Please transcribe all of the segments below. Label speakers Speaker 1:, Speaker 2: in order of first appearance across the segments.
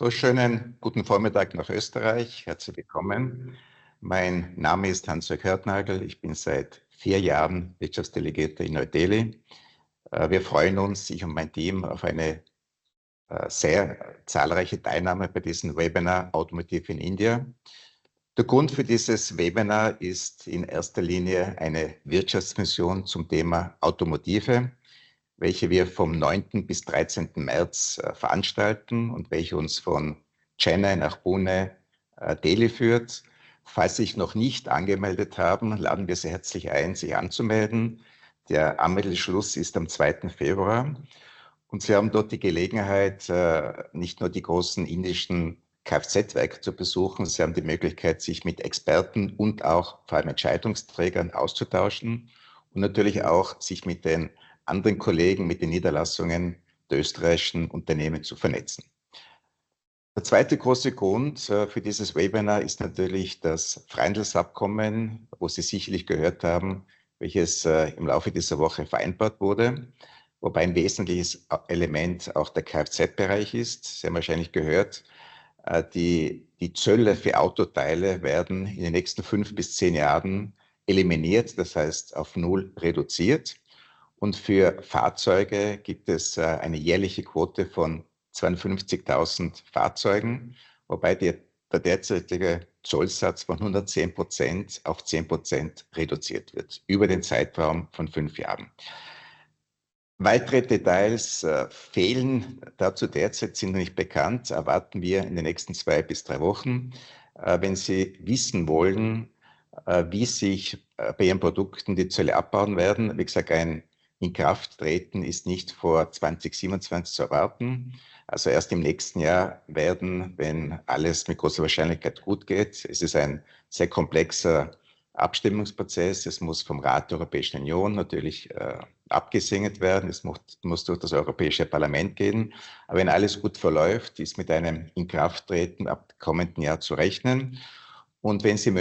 Speaker 1: So, schönen guten Vormittag nach Österreich. Herzlich willkommen. Mein Name ist Hans-Jörg Hörtnagel. Ich bin seit 4 Jahren Wirtschaftsdelegierter in Neu-Delhi. Wir freuen uns, ich und mein Team, auf eine sehr zahlreiche Teilnahme bei diesem Webinar Automotive in Indien. Der Grund für dieses Webinar ist in erster Linie eine Wirtschaftsmission zum Thema Automotive, welche wir vom 9. bis 13. März veranstalten und welche uns von Chennai nach Pune, Delhi führt. Falls Sie sich noch nicht angemeldet haben, laden wir Sie herzlich ein, sich anzumelden. Der Anmeldeschluss ist am 2. Februar. Und Sie haben dort die Gelegenheit, nicht nur die großen indischen Kfz-Werke zu besuchen, Sie haben die Möglichkeit, sich mit Experten und auch vor allem Entscheidungsträgern auszutauschen und natürlich auch sich mit den anderen Kollegen, mit den Niederlassungen der österreichischen Unternehmen zu vernetzen. Der zweite große Grund für dieses Webinar ist natürlich das Freihandelsabkommen, wo Sie sicherlich gehört haben, welches im Laufe dieser Woche vereinbart wurde, wobei ein wesentliches Element auch der Kfz-Bereich ist. Sie haben wahrscheinlich gehört, die Zölle für Autoteile werden in den nächsten 5 bis 10 Jahren eliminiert, das heißt auf 0 reduziert. Und für Fahrzeuge gibt es eine jährliche Quote von 52.000 Fahrzeugen, wobei der derzeitige Zollsatz von 110% auf 10% reduziert wird, über den Zeitraum von 5 Jahren. Weitere Details fehlen dazu derzeit, sind noch nicht bekannt, erwarten wir in den nächsten 2 bis 3 Wochen. Wenn Sie wissen wollen, wie sich bei Ihren Produkten die Zölle abbauen werden, wie gesagt, ein Inkrafttreten ist nicht vor 2027 zu erwarten. Also erst im nächsten Jahr werden, wenn alles mit großer Wahrscheinlichkeit gut geht. Es ist ein sehr komplexer Abstimmungsprozess. Es muss vom Rat der Europäischen Union natürlich abgesegnet werden. Es muss durch das Europäische Parlament gehen. Aber wenn alles gut verläuft, ist mit einem Inkrafttreten ab kommenden Jahr zu rechnen. Und wenn Sie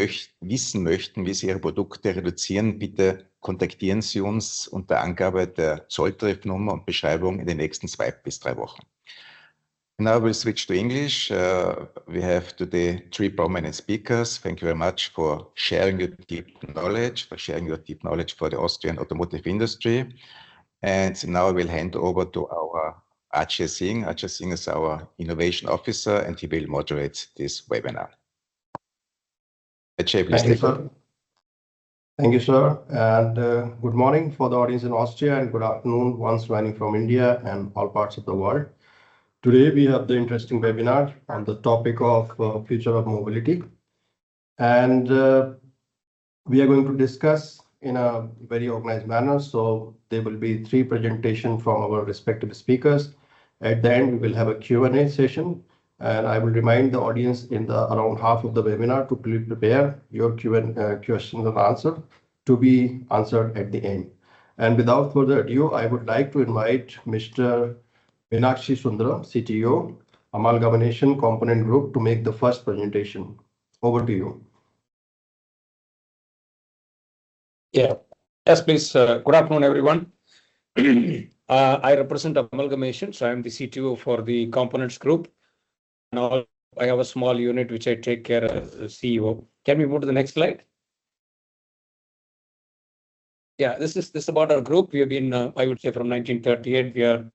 Speaker 1: wissen möchten, wie Sie Ihre Produkte reduzieren, bitte kontaktieren Sie uns unter Angabe der Zolltarifnummer und Beschreibung in den nächsten 2 bis 3 Wochen. Now we'll switch to English. We have today 3 prominent speakers. Thank you very much for sharing your deep knowledge, for the Austrian automotive industry. And now I will hand over to our Ajay Singh. Ajay Singh is our innovation officer and he will moderate this webinar. Ajay, please take over.
Speaker 2: Thank you, sir. And good morning for the audience in Austria and good afternoon ones joining from India and all parts of the world. Today, we have the interesting webinar on the topic of future of mobility. And we are going to discuss in a very organized manner. So there will be 3 presentations from our respective speakers. At the end, we will have a Q&A session. And I will remind the audience in the around half of the webinar to please prepare your questions and answers to be answered at the end. And without further ado, I would like to invite Mr. Meenakshi Sundaram, CTO, Amalgamation Component Group, to make the first presentation. Over to you.
Speaker 3: Yeah, yes, please. Good afternoon, everyone. I represent Amalgamation, so I'm the CTO for the Components Group. And I have a small unit which I take care as CEO. Can we move to the next slide? Yeah, this is about our group. We have been, I would say, from 1938. We are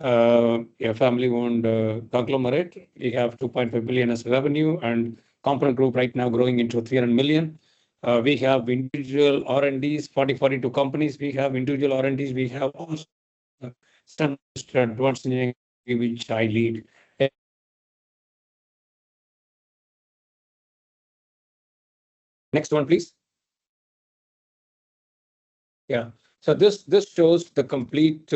Speaker 3: a family-owned conglomerate. We have 2.5 billion as revenue, and Component Group right now growing into 300 million. We have individual R&Ds, 42 companies. We have individual R&Ds. We have also standard advanced engineering, which I lead. Next one, please. Yeah, so this shows the complete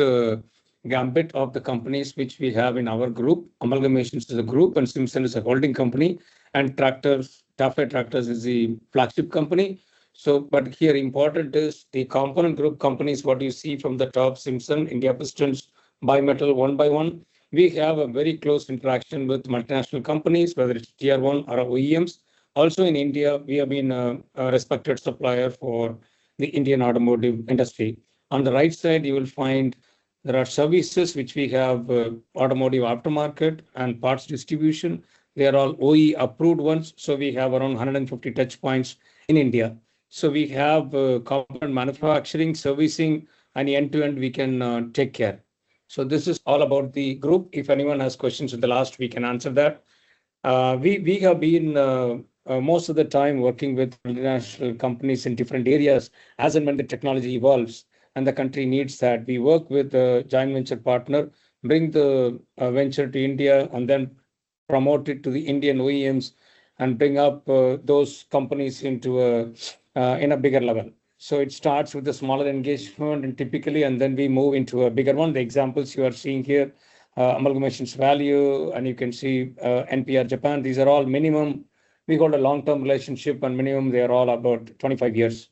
Speaker 3: gambit of the companies which we have in our group. Amalgamations is a group and Simpson is a holding company, and Taffe Tractors is the flagship company. So, but here important is the Component Group companies, what you see from the top, Simpson, India Pistons, Bimetal, one by one. We have a very close interaction with multinational companies, whether it's Tier 1 or OEMs. Also in India, we have been a respected supplier for the Indian automotive industry. On the right side, you will find There are services which we have automotive aftermarket and parts distribution. They are all OE approved ones. So we have around 150 touch points in India. So we have component manufacturing, servicing, and end-to-end we can take care. So this is all about the group. If anyone has questions in the last, we can answer that. We have been most of the time working with multinational companies in different areas as and when the technology evolves and the country needs that. We work with a joint venture partner, bring the venture to India and then promote it to the Indian OEMs and bring up those companies into in a bigger level. So it starts with a smaller engagement and typically, and then we move into a bigger one. The examples you are seeing here, Amalgamations Value, and you can see NPR Japan. These are all minimum. We hold a long-term relationship and minimum they are all about 25 years.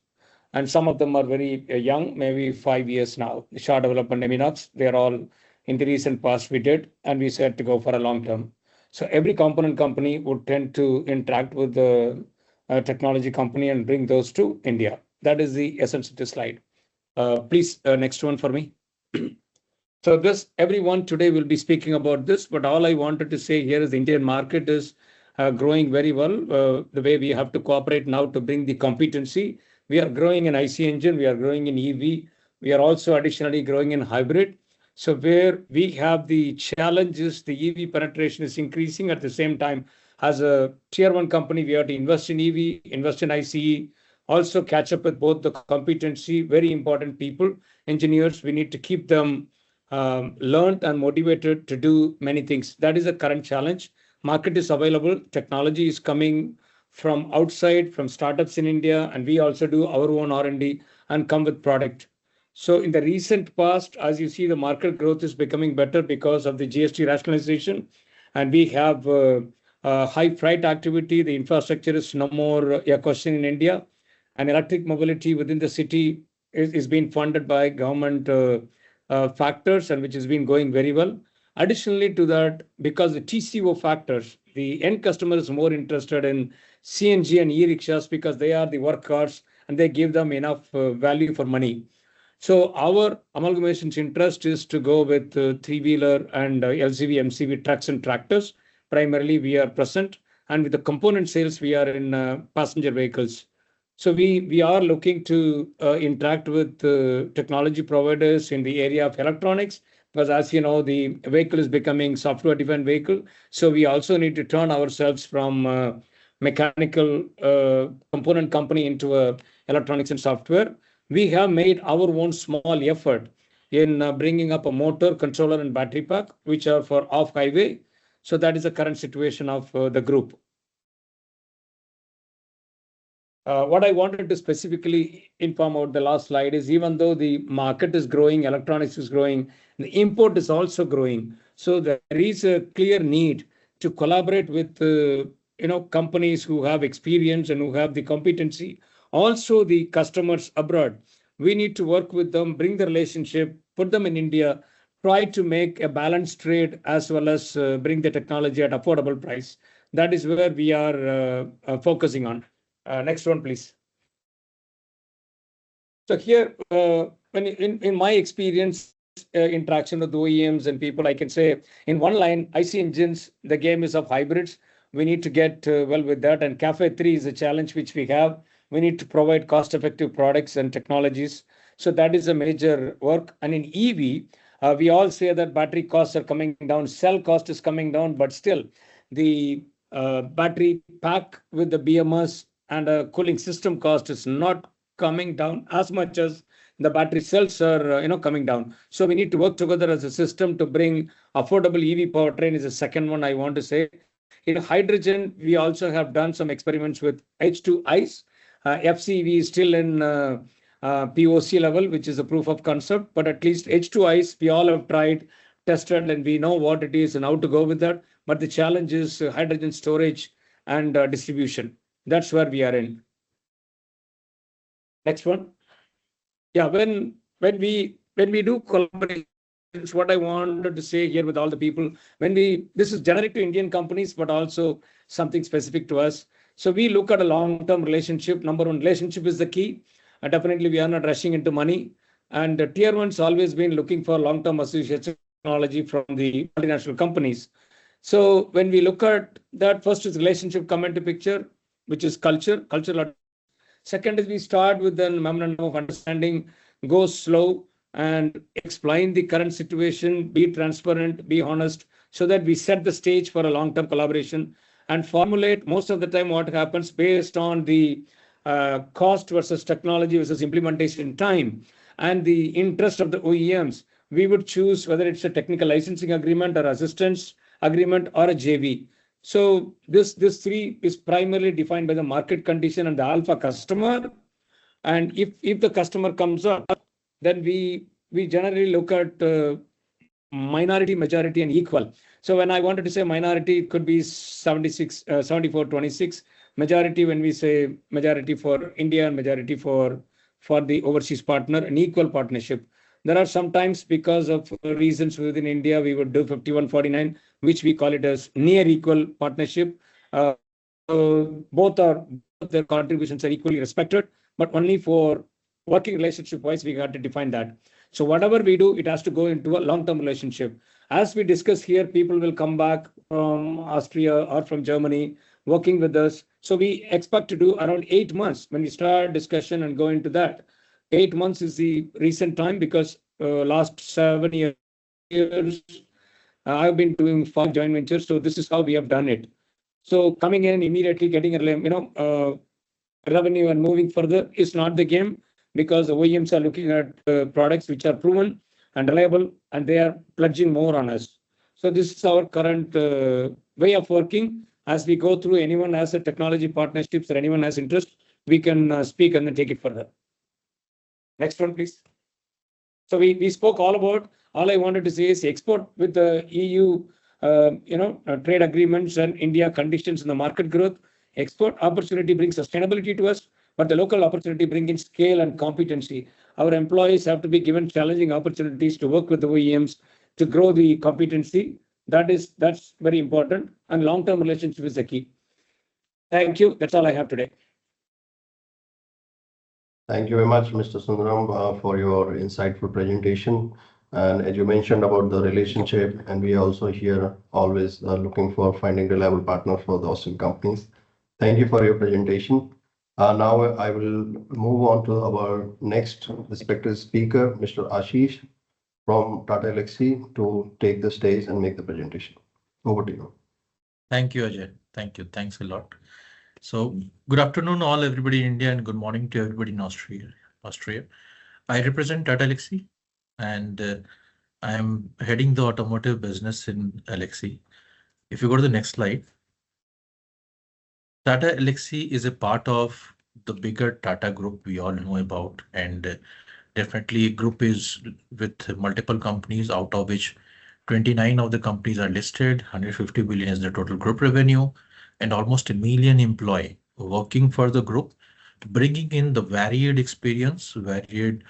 Speaker 3: And some of them are very young, maybe 5 years now. The Shah Development Emirates, they're all in the recent past we did, and we said to go for a long term. So every component company would tend to interact with the technology company and bring those to India. That is the essence of this slide. Please, next one for me. So this, everyone today will be speaking about this, but all I wanted to say here is the Indian market is growing very well. The way we have to cooperate now to bring the competency. We are growing in IC engine, we are growing in EV, we are also additionally growing in hybrid. So where we have the challenges, the EV penetration is increasing at the same time. As a tier one company, we have to invest in EV, invest in ICE, also catch up with both the competency, very important people, engineers. We need to keep them learned and motivated to do many things. That is a current challenge. Market is available, technology is coming from outside, from startups in India, and we also do our own R&D and come with product. So in the recent past, as you see, the market growth is becoming better because of the GST rationalization, and we have high freight activity. The infrastructure is no more a question in India, and electric mobility within the city is being funded by government factors, and which has been going very well. Additionally to that, because the TCO factors, the end customer is more interested in CNG and e-rickshaws because they are the workhorse and they give them enough value for money. So our amalgamation's interest is to go with three-wheeler and LCV, MCV trucks and tractors. Primarily, we are present, and with the component sales, we are in passenger vehicles. So we are looking to interact with technology providers in the area of electronics, because as you know, the vehicle is becoming software-defined vehicle. So we also need to turn ourselves from mechanical component company into electronics and software. We have made our own small effort in bringing up a motor, controller, and battery pack, which are for off-highway. So that is the current situation of the group. What I wanted to specifically inform about the last slide is even though the market is growing, electronics is growing, the import is also growing. So there is a clear need to collaborate with companies who have experience and who have the competency. Also the customers abroad. We need to work with them, bring the relationship, put them in India, try to make a balanced trade as well as bring the technology at affordable price. That is where we are focusing on. Next one, please. So here, when in my experience, interaction with OEMs and people, I can say in one line, IC engines, the game is of hybrids. We need to get well with that. And CAFE 3 is a challenge which we have. We need to provide cost-effective products and technologies. So that is a major work. And in EV, we all say that battery costs are coming down, cell cost is coming down, but still the battery pack with the BMS and a cooling system cost is not coming down as much as the battery cells are coming down. So we need to work together as a system to bring affordable EV powertrain is the second one I want to say. In hydrogen, we also have done some experiments with H2 ICE. FCV is still in POC level, which is a proof of concept, but at least H2 ICE, we all have tried, tested, and we know what it is and how to go with that. But the challenge is hydrogen storage and distribution. That's where we are in. Next one. Yeah, when we do collaborations, what I wanted to say here with all the people, this is generic to Indian companies, but also something specific to us. So we look at a long-term relationship. Number one, relationship is the key. Definitely, we are not rushing into money. And the tier one's always been looking for long-term associates technology from the multinational companies. So when we look at that, first is relationship come into picture, which is cultural. Second is we start with a memorandum of understanding, go slow and explain the current situation, be transparent, be honest, so that we set the stage for a long-term collaboration and formulate most of the time what happens based on the cost versus technology versus implementation time and the interest of the OEMs. We would choose whether it's a technical licensing agreement or assistance agreement or a JV. So this three is primarily defined by the market condition and the alpha customer. And if the customer comes up, then we generally look at minority, majority, and equal. So when I wanted to say minority, it could be 76, 74, 26. Majority, when we say majority for India and majority for the overseas partner, an equal partnership. There are sometimes because of reasons within India, we would do 51-49, which we call it as near equal partnership. Both their contributions are equally respected, but only for working relationship wise, we got to define that. So whatever we do, it has to go into a long-term relationship. As we discuss here, people will come back from Austria or from Germany working with us. So we expect to do around 8 months when we start discussion and go into that. 8 months is the recent time because last 7 years, I've been doing 5 joint ventures. So this is how we have done it. So coming in immediately getting revenue and moving further is not the game, because the OEMs are looking at products which are proven and reliable, and they are pledging more on us. So this is our current way of working. As we go through, anyone has a technology partnerships or anyone has interest, we can speak and then take it further. Next one, please. So we spoke all about, all I wanted to say is export with the EU, trade agreements and India conditions in the market growth. Export opportunity brings sustainability to us, but the local opportunity brings in scale and competency. Our employees have to be given challenging opportunities to work with the OEMs to grow the competency. That's very important, and long-term relationship is the key. Thank you. That's all I have today.
Speaker 2: Thank you very much, Mr. Sundaram, for your insightful presentation. And as you mentioned about the relationship, and we also here always looking for finding reliable partner for the Austrian companies. Thank you for your presentation. Now I will move on to our next respected speaker, Mr. Ashish from Tata Elxsi, to take the stage and make the presentation. Over to you.
Speaker 4: Thank you, Ajay. Thank you. Thanks a lot. So good afternoon, all everybody in India, and good morning to everybody in Austria. I represent Tata Elxsi, and I am heading the automotive business in Elxsi. If you go to the next slide, Tata Elxsi is a part of the bigger Tata Group we all know about, and definitely group is with multiple companies, out of which 29 of the companies are listed, 150 billion is the total group revenue, and almost 1 million employees working for the group, bringing in the varied experience, varied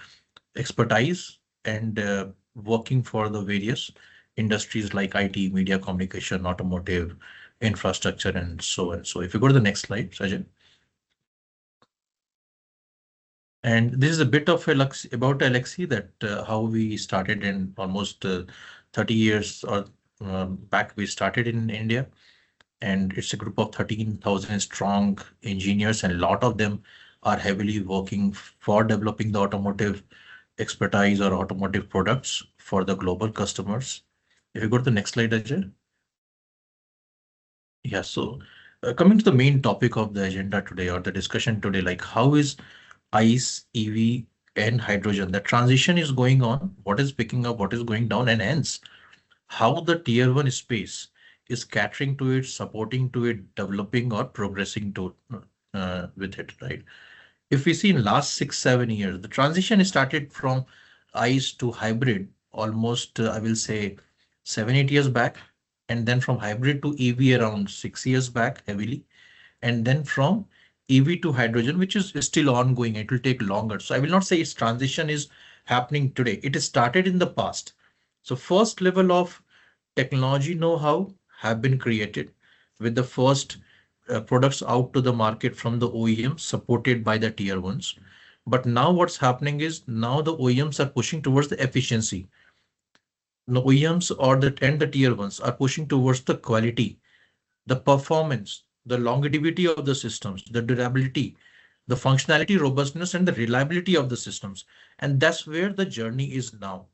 Speaker 4: expertise, and working for the various industries like IT, media, communication, automotive, infrastructure, and so on. So if you go to the next slide, Sajjan. And this is a bit of about Elxsi, that how we started in almost 30 years or back. We started in India, and it's a group of 13,000 strong engineers, and a lot of them are heavily working for developing the automotive expertise or automotive products for the global customers. If you go to the next slide, Ajay. Yeah, so coming to the main topic of the agenda today, or the discussion today, like how is ICE, EV, and hydrogen, the transition is going on, what is picking up, what is going down, and hence how the tier 1 space is catering to it, supporting to it, developing or progressing to with it, right? If we see in last 6-7 years, the transition started from ICE to hybrid almost, I will say 7-8 years back, and then from hybrid to EV around 6 years back heavily, and then from EV to hydrogen, which is still ongoing. It will take longer. So I will not say its transition is happening today. It is started in the past. So first level of technology know-how have been created with the first products out to the market from the OEM, supported by the tier 1s. But now what's happening is now the OEMs are pushing towards the efficiency. The OEMs or the tier ones are pushing towards the quality, the performance, the longevity of the systems, the durability, the functionality, robustness, and the reliability of the systems. And that's where the journey is now.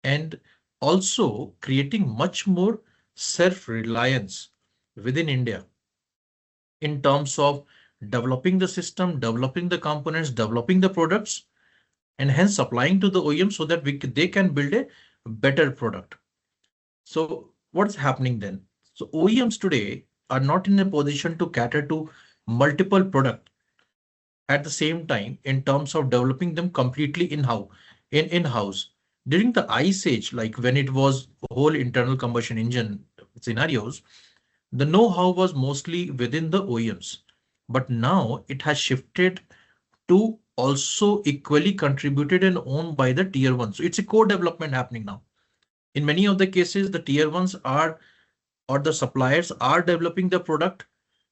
Speaker 4: And also creating much more self-reliance within India in terms of developing the system, developing the components, developing the products, and hence supplying to the OEM so that they can build a better product. So what's happening then? So OEMs today are not in a position to cater to multiple products at the same time in terms of developing them completely in-house. During the ice age, like when it was whole internal combustion engine scenarios, the know-how was mostly within the OEMs, but now it has shifted to also equally contributed and owned by the tier one. So it's a co-development happening now. In many of the cases, the tier ones are, or the suppliers are developing the product,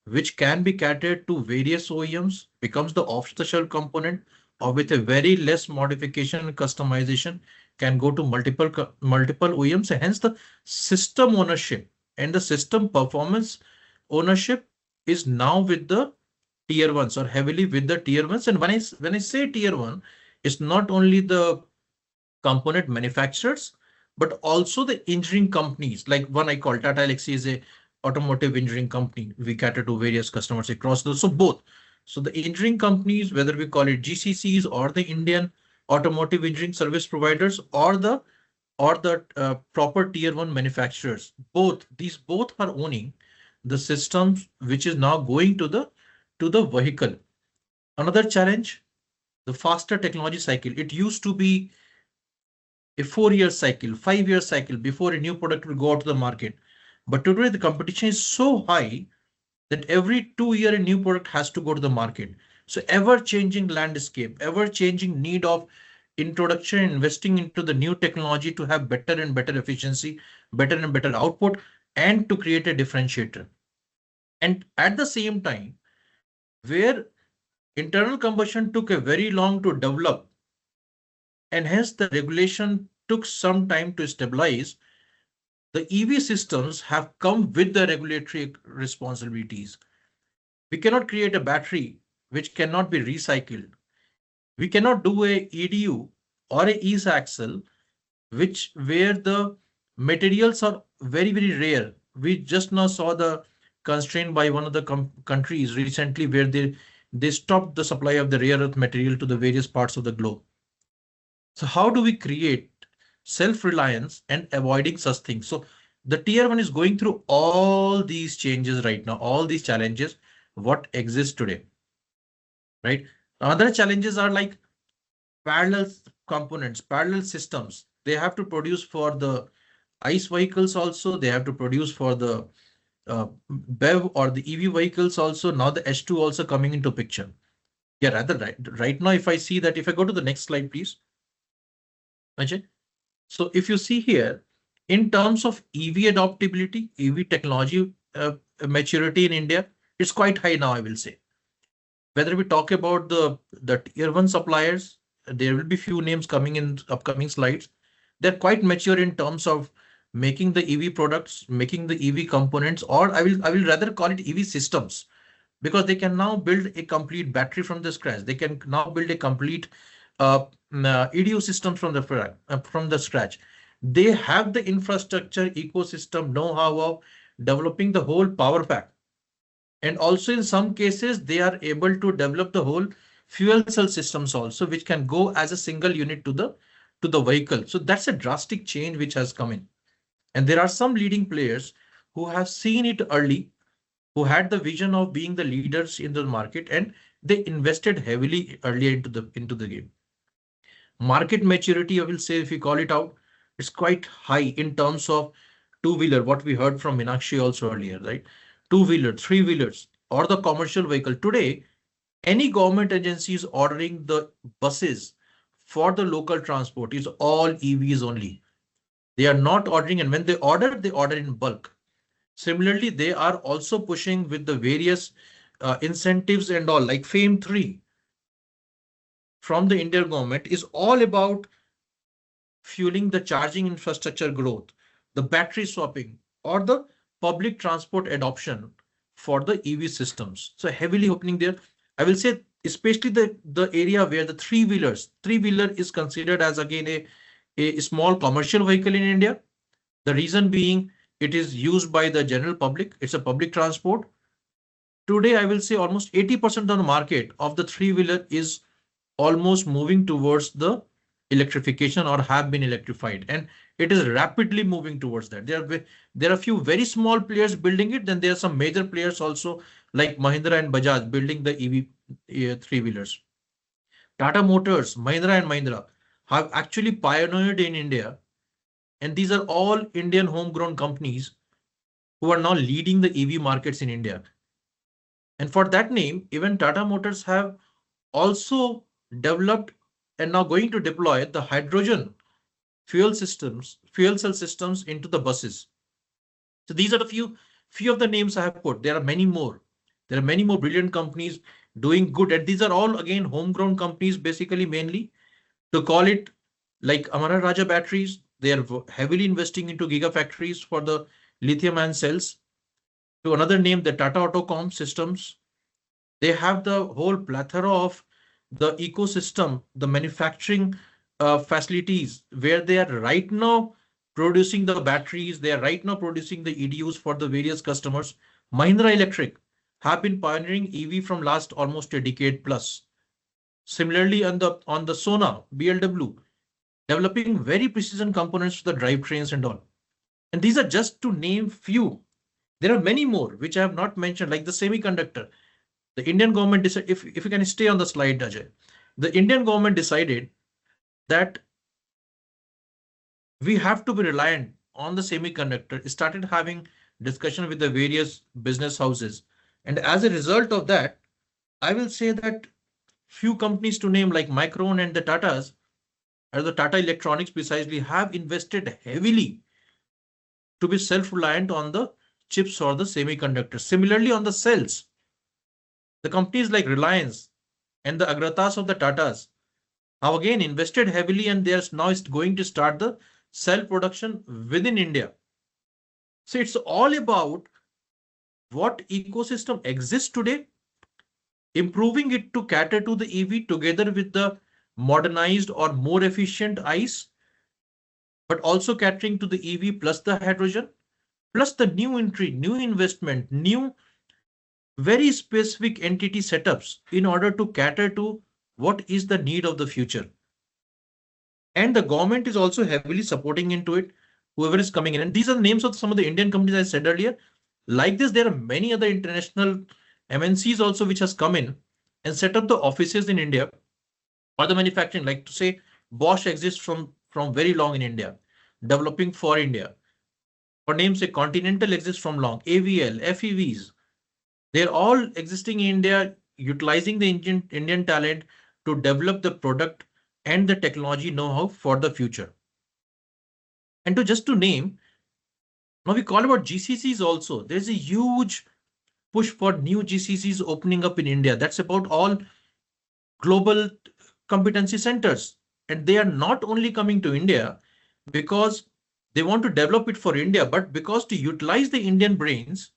Speaker 4: which can be catered to various OEMs, becomes the off-the-shelf component, or with a very less modification and customization can go to multiple OEMs. And hence the system ownership and the system performance ownership is now with the tier ones, or heavily with the tier ones. And when I say tier one, it's not only the component manufacturers, but also the engineering companies. Like one I call Tata Elxsi is a automotive engineering company. We cater to various customers across those. So both. So the engineering companies, whether we call it GCCs or the Indian automotive engineering service providers, or the proper tier one manufacturers, these both are owning the systems which is now going to the vehicle. Another challenge, the faster technology cycle. It used to be a 4-year cycle, 5-year cycle before a new product will go out to the market. But today the competition is so high that every 2 years a new product has to go to the market. So ever-changing landscape, ever-changing need of introduction, investing into the new technology to have better and better efficiency, better and better output, and to create a differentiator. And at the same time, where internal combustion took a very long to develop, and hence the regulation took some time to stabilize, the EV systems have come with the regulatory responsibilities. We cannot create a battery which cannot be recycled. We cannot do a EDU or a e-axle where the materials are very, very rare. We just now saw the constraint by one of the countries recently where they stopped the supply of the rare earth material to the various parts of the globe. So how do we create self-reliance and avoiding such things? So the tier one is going through all these changes right now, all these challenges, what exists today, right? Other challenges are like parallel components, parallel systems. They have to produce for the ICE vehicles also. They have to produce for the BEV or the EV vehicles also. Now the H2 also coming into picture. Yeah, rather right now, if I see that, if I go to the next slide, please. Ajay. So if you see here, in terms of EV adoptability, EV technology maturity in India, it's quite high now, I will say. Whether we talk about the tier one suppliers, there will be few names coming in upcoming slides. They're quite mature in terms of making the EV products, making the EV components, or I will rather call it EV systems, because they can now build a complete battery from the scratch. They can now build a complete EDU system from the scratch. They have the infrastructure, ecosystem, know-how of developing the whole power pack. And also in some cases, they are able to develop the whole fuel cell systems also, which can go as a single unit to the vehicle. So that's a drastic change which has come in. And there are some leading players who have seen it early, who had the vision of being the leaders in the market, and they invested heavily earlier into the game. Market maturity, I will say, if you call it out, it's quite high in terms of two-wheeler, what we heard from Meenakshi also earlier, right? Two-wheeler, three-wheelers, or the commercial vehicle. Today, any government agency is ordering the buses for the local transport is all EVs only. They are not ordering, and when they order in bulk. Similarly, they are also pushing with the various incentives and all, like FAME 3. from the Indian government is all about fueling the charging infrastructure growth, the battery swapping, or the public transport adoption for the EV systems. So heavily opening there. I will say, especially the area where the three-wheeler is considered as again a small commercial vehicle in India. The reason being it is used by the general public. It's a public transport. Today, I will say almost 80% of the market of the three-wheeler is almost moving towards the electrification or have been electrified, and it is rapidly moving towards that. There are a few very small players building it. Then there are some major players also like Mahindra and Bajaj building the EV three-wheelers. Tata Motors, Mahindra and Mahindra have actually pioneered in India, and these are all Indian homegrown companies who are now leading the EV markets in India. And for that name, even Tata Motors have also developed and now going to deploy the hydrogen fuel cell systems into the buses. So these are the few of the names I have put. There are many more. There are many more brilliant companies doing good. And these are all again homegrown companies, basically mainly to call it like Amara Raja batteries. They are heavily investing into gigafactories for the lithium ion cells. To another name, the Tata Autocom systems. They have the whole plethora of the ecosystem, the manufacturing facilities where they are right now producing the batteries. They are right now producing the EDUs for the various customers. Mahindra Electric have been pioneering EV from last almost a decade plus. Similarly, on the Sona BLW, developing very precision components for the drivetrains and all. And these are just to name few. There are many more which I have not mentioned, like the semiconductor. The Indian government decided, if you can stay on the slide, Ajay, the Indian government decided that we have to be reliant on the semiconductor. It started having discussion with the various business houses. And as a result of that, I will say that few companies to name like Micron and the Tatas, or the Tata Electronics precisely, have invested heavily to be self-reliant on the chips or the semiconductors. Similarly, on the cells, the companies like Reliance and the Agratas of the Tatas have again invested heavily, and they're now going to start the cell production within India. So it's all about what ecosystem exists today, improving it to cater to the EV together with the modernized or more efficient ICE, but also catering to the EV plus the hydrogen, plus the new entry, new investment, new very specific entity setups in order to cater to what is the need of the future. And the government is also heavily supporting into it, whoever is coming in. And these are the names of some of the Indian companies I said earlier. Like this, there are many other international MNCs also which has come in and set up the offices in India or the manufacturing. Like to say, Bosch exists from very long in India, developing for India. For names say Continental exists from long, AVL, FEVs. They're all existing in India, utilizing the Indian talent to develop the product and the technology know-how for the future. And to name, now we call about GCCs also. There's a huge push for new GCCs opening up in India. That's about all global competency centers. And they are not only coming to India because they want to develop it for India, but because to utilize the Indian brains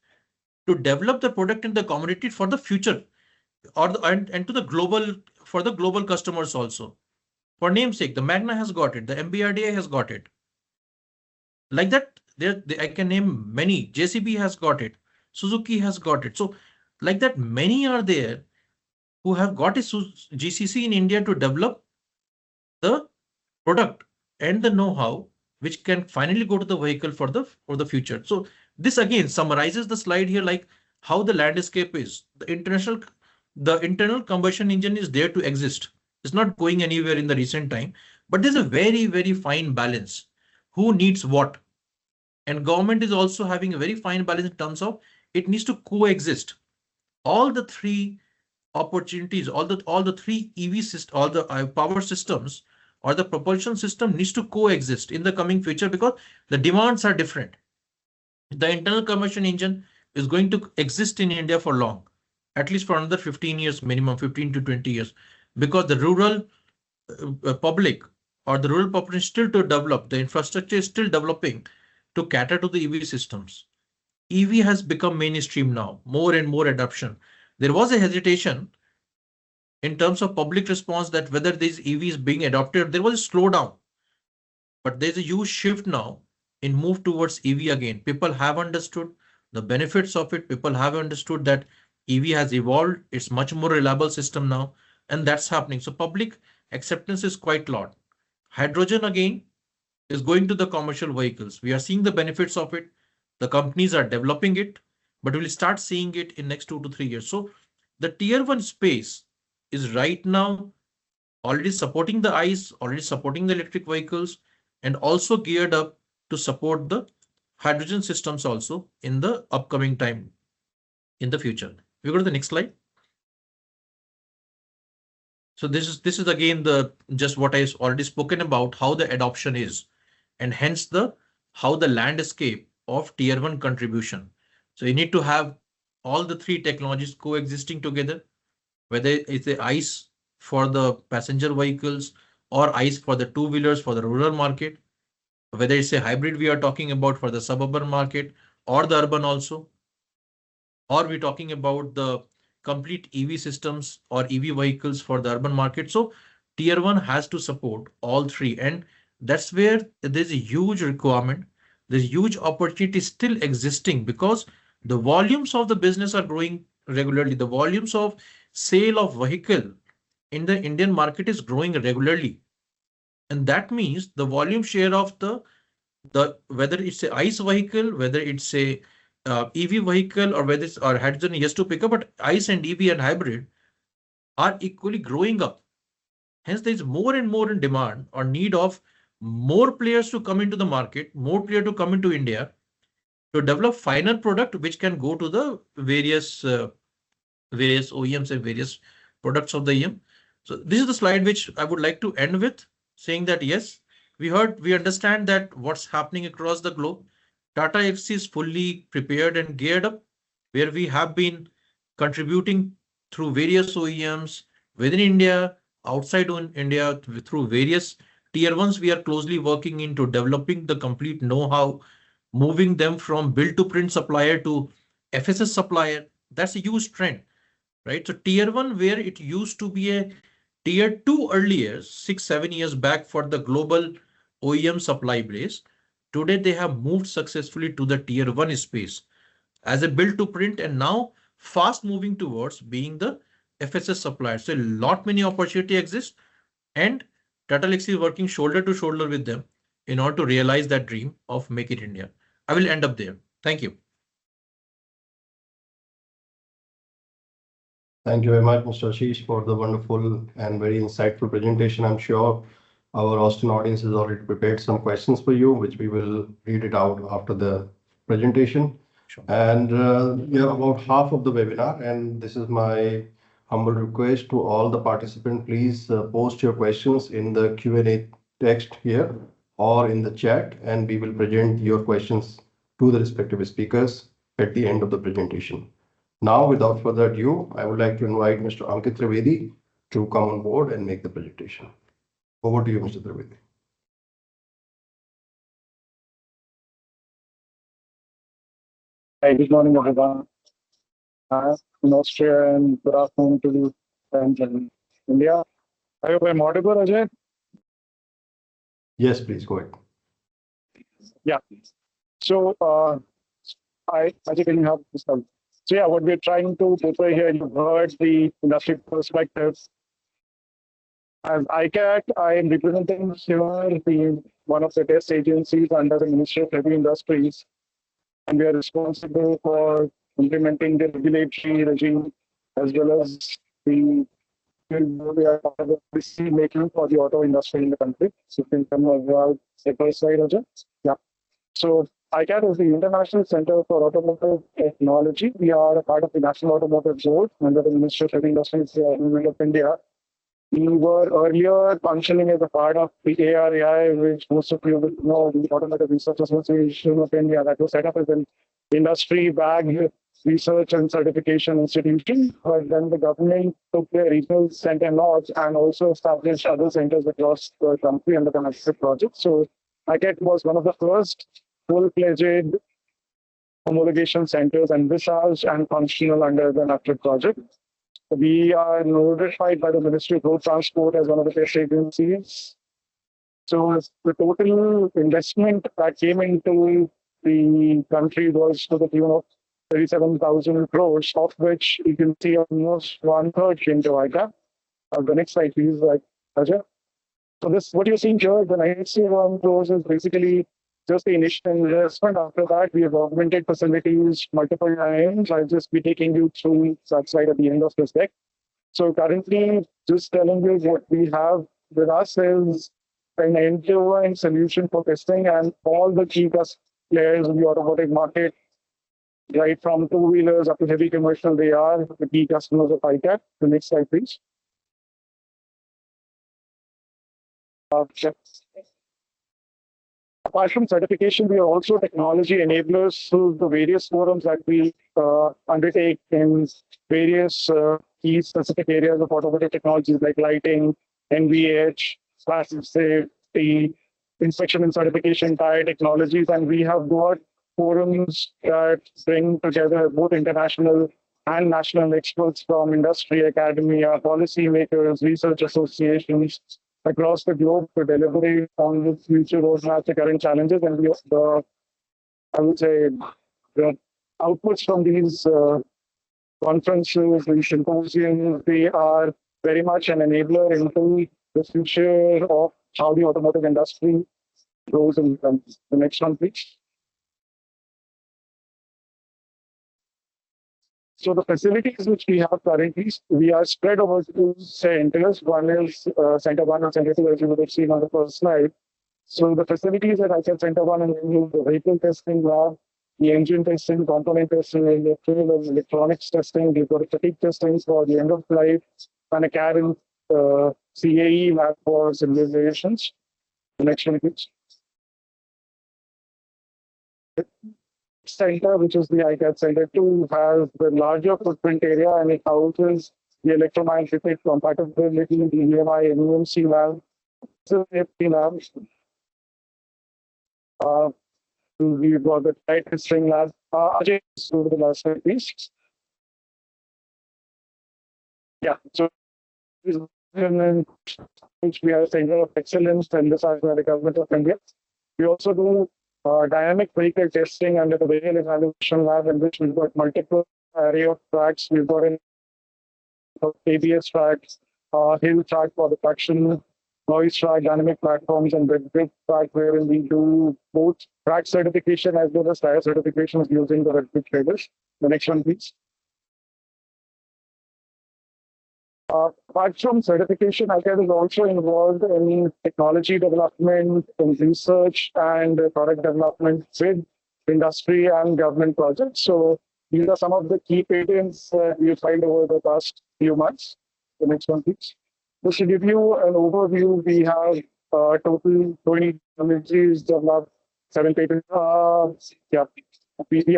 Speaker 4: to develop the product and the commodity for the future, or and to the global, for the global customers also. For namesake, the Magna has got it, the MBRDA has got it. Like that, I can name many. JCB has got it, Suzuki has got it. So like that, many are there who have got a GCC in India to develop the product and the know-how which can finally go to the vehicle for the future. So this again summarizes the slide here, like how the landscape is. The internal combustion engine is there to exist. It's not going anywhere in the recent time, but there's a very, very fine balance. Who needs what? And government is also having a very fine balance in terms of it needs to coexist. All the three opportunities, all the three EV systems, all the power systems or the propulsion system needs to coexist in the coming future because the demands are different. The internal combustion engine is going to exist in India for long, at least for another 15 years, minimum 15 to 20 years. because the rural public or the rural population is still to develop, the infrastructure is still developing to cater to the EV systems. EV has become mainstream now, more and more adoption. There was a hesitation in terms of public response that whether these EVs being adopted, there was a slowdown. But there's a huge shift now in move towards EV again. People have understood the benefits of it. People have understood that EV has evolved. It's much more reliable system now, and that's happening. So public acceptance is quite lot. Hydrogen again is going to the commercial vehicles. We are seeing the benefits of it. The companies are developing it, but we'll start seeing it in next 2 to 3 years. So the tier 1 space is right now already supporting the ICE, already supporting the electric vehicles, and also geared up to support the hydrogen systems also in the upcoming time in the future. We go to the next slide. So this is again the just what I already spoken about, how the adoption is, and hence how the landscape of tier 1 contribution. So you need to have all the 3 technologies coexisting together, whether it's the ICE for the passenger vehicles or ICE for the 2-wheelers for the rural market, whether it's a hybrid we are talking about for the suburban market or the urban also, or we're talking about the complete EV systems or EV vehicles for the urban market. So tier 1 has to support all 3, and that's where there's a huge requirement. There's huge opportunity still existing because the volumes of the business are growing regularly. The volumes of sale of vehicle in the Indian market is growing regularly. And that means the volume share of the whether it's a ICE vehicle, whether it's a EV vehicle, or whether it's or hydrogen is to pick up, but ICE and EV and hybrid are equally growing up. Hence, there is more and more in demand or need of more players to come into the market, more players to come into India to develop final product which can go to the various OEMs and various products of the EM. So this is the slide which I would like to end with, saying that yes, we understand that what's happening across the globe. Tata Elxsi is fully prepared and geared up, where we have been contributing through various OEMs within India, outside India, through various tier 1s. We are closely working into developing the complete know-how, moving them from build to print supplier to FSS supplier. That's a huge trend, right? So tier 1, where it used to be a tier 2 earlier, 6-7 years back for the global OEM supply base, today they have moved successfully to the tier 1 space as a build to print, and now fast moving towards being the FSS supplier. So a lot many opportunity exists, and Tata Elxsi is working shoulder to shoulder with them in order to realize that dream of Make it India. I will end up there. Thank you.
Speaker 2: Thank you very much, Mr. Ashish, for the wonderful and very insightful presentation. I'm sure our Austin audience has already prepared some questions for you, which we will read it out after the presentation.
Speaker 4: Sure.
Speaker 2: And we have about half of the webinar, and this is my humble request to all the participants. Please post your questions in the Q&A text here or in the chat, and we will present your questions to the respective speakers at the end of the presentation. Now, without further ado, I would like to invite Mr. Ankit Trivedi to come on board and make the presentation. Over to you, Mr. Trivedi.
Speaker 5: Hi, good morning, everyone. In Austria, and good afternoon to you friends in India. I hope I'm audible, Ajay.
Speaker 2: Yes, please go ahead.
Speaker 5: Yeah. So, Ajay, can you help this out? So, yeah, what we're trying to portray here, you've heard the industry perspective. As ICAT, I am representing here one of the test agencies under the Ministry of Heavy Industries, and we are responsible for implementing the regulatory regime as well as we are part of the policy making for the auto industry in the country. So, you can come about the first slide, Ajay. Yeah. So, ICAT is the International Center for Automotive Technology. We are a part of the National Automotive Board under the Ministry of Heavy Industries, Government of India. We were earlier functioning as a part of the ARAI, which most of you will know, the Automotive Research Association of India, that was set up as an industry bag research and certification institution, but then the government took their regional center north and also established other centers across the country under the connected project. So ICAT was one of the first full-fledged homologation centers envisaged and functional under the NAFTA project. We are notified by the Ministry of Road Transport as one of the test agencies. So the total investment that came into the country was to the tune of 37,000 crores, of which you can see almost one-third came to ICAP. The next slide, please, Ajay. So this, what you're seeing here, the 91 crores is basically just the initial investment. After that, we have augmented facilities multiple times. I'll just be taking you through that slide at the end of this deck. So currently, just telling you what we have with us is an end-to-end solution for testing, and all the key players in the automotive market, right from two-wheelers up to heavy commercial, they are the key customers of ICAP. The next slide, please. Apart from certification, we are also technology enablers through the various forums that we undertake in various key specific areas of automotive technologies like lighting, NVH, passive safety, inspection and certification, tire technologies, and we have got forums that bring together both international and national experts from industry, academia, policymakers, research associations across the globe to deliberate on the future roadmaps, the current challenges, and I would say the outputs from these conferences, these symposiums, they are very much an enabler into the future of how the automotive industry grows in the country. The next one, please. So the facilities which we have currently, we are spread over two centers. One is Center 1 and Center 2, as you would have seen on the first slide. So the facilities at ICAP Center 1 include the vehicle testing lab, the engine testing, component testing, electronics testing, we've got a fatigue testing for the end of life, and a CARIN CAE lab for simulations. The next one, please. Center, which is the ICAP Center 2, has the larger footprint area, and it houses the electromagnetic compatibility, the EMI and EMC lab, safety labs. We've got the tire testing lab. Ajay, go to the last slide, please. Yeah, so which we are a center of excellence and this is by the government of India. We also do dynamic vehicle testing under the vehicle evaluation lab, in which we've got multiple array of tracks. We've got an ABS tracks, hill track for the traction, noise track, dynamic platforms, and red track, wherein we do both track certification as well as tire certifications using the red traders. The next one, please. Apart from certification, ICAP is also involved in technology development, in research and product development with industry and government projects. So these are some of the key patents we filed over the past few months. The next one, please. Just to give you an overview, we have total 20 technologies developed, 7 patents. We